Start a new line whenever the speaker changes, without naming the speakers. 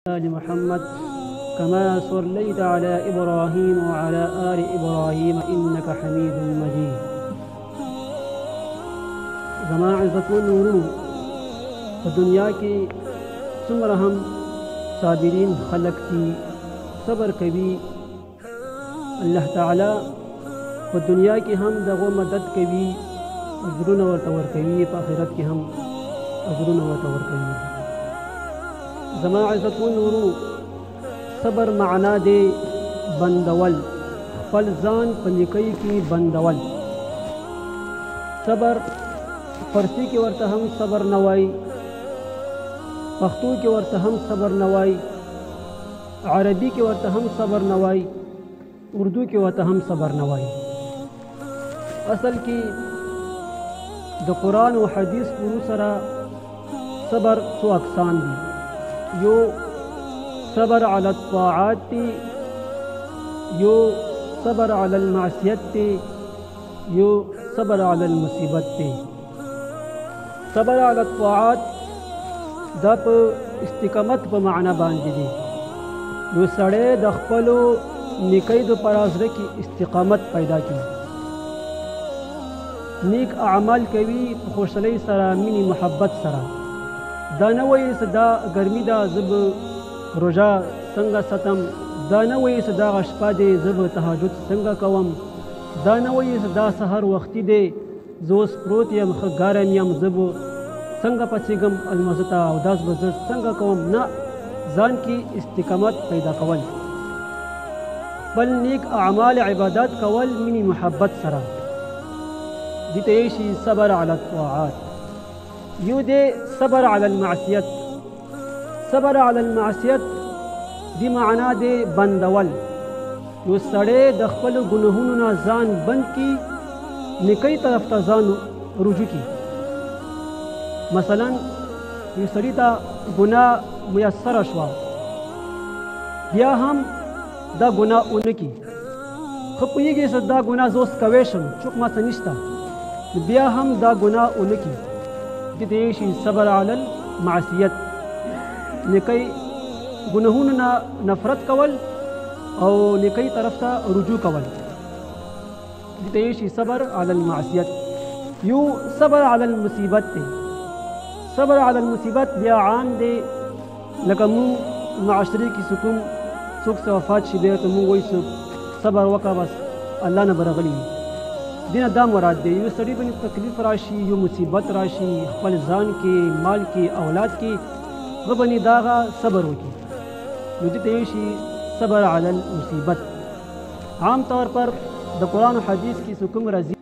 آل محمد كما صليت على إبراهيم وعلى آل إبراهيم إنك حميد مجيد. زما عزتمندو په دنیا کې څومره هم صابرین خلق دي، صبر کوي، الله تعالی په دنیا کې هم دغه مدد کوي، اجرونه ورته ورکوي، په آخرت کې هم اجرونه ورته ورکوي. زما عزتمندو صبر معنا دی بندول، خپل ځان په نیکۍ کې بندول. صبر فارسی کې ورته هم صبر نه وایي، پښتو کې ورته هم صبر نه وایي، عربي کې ورته هم صبر نه وایي، اردو کې ورته هم صبر نه وایي. اصل کې د قرآن او حدیث پورو سره صبر څو اقسام دي. یو صبر علی الطاعات دی، یو صبر علی المعصیت دی، یو صبر علی المصیبت دی. صبر علی الطاعات دا په استقامت په معنا باندې دی. یو سړی د خپلو نیکۍ د پر زړه کې استقامت پیدا کړي، نیک اعمال کوي په خوشحالۍ سره، مینې محبت سره. دا نه وایي چې دا ګرمي ده زه به روژه څنګه ستم، دا نه وایي چې دغه شپه دی زه به تهجد څنګه کوم، دا نه وایي چې دا سحر وختي دی زه اوس پروت یم ښه ګرم یم زه به څنګه پڅېږم الماظه ته اوداس به زه څنګه کوم. نه، ځان کې استقامت پیدا کول، خپل نیک اعمال عبادات کول مینې محبت سره، دې ته یې شي صبر علی الطاعات. یو دی صبر علی المعصیت. صبر علی المعصیت دی معنا دی بندول. یو سړی د خپلو ګناهونو نه ځان بند کړي، نیکۍ طرف ته ځان رجوع کړي. مثلا یو سړي ته ګناه میسره شوه، بیا هم دا ګناه ونه کړي، ښه پوهېږي چې دا ګناه زه اوس کوی شم، چوک ما څه نشته، بیا هم دا ګناه ونه کړي. دې ته یې شي صبر علی المعصیت. نیکۍ ګناهونو نه نفرت کول او نیکۍ طرف ته رجوع کول، دې ته یې شي صبر علی المعصیت. یو صبر علی المصیبت دی. صبر علی المصیبت بیا عام دی، لکه مونږ معاشرې کې چې کوم څوک څه وفات شي بیا ته مونږ وایو صبر وکړه بس الله نه به راغلی وي. دې نه دا مراد دی یو سړي باندې تکلیف راشي، یو مصیبت راشي خپل ځان کې، مال کې، اولاد کې، هغه باندې د هغه صبر وکړي، نو دې ته یې شي صبر علی المصیبت. عام طور پر د قرآن و حدیث کې چې کوم راځي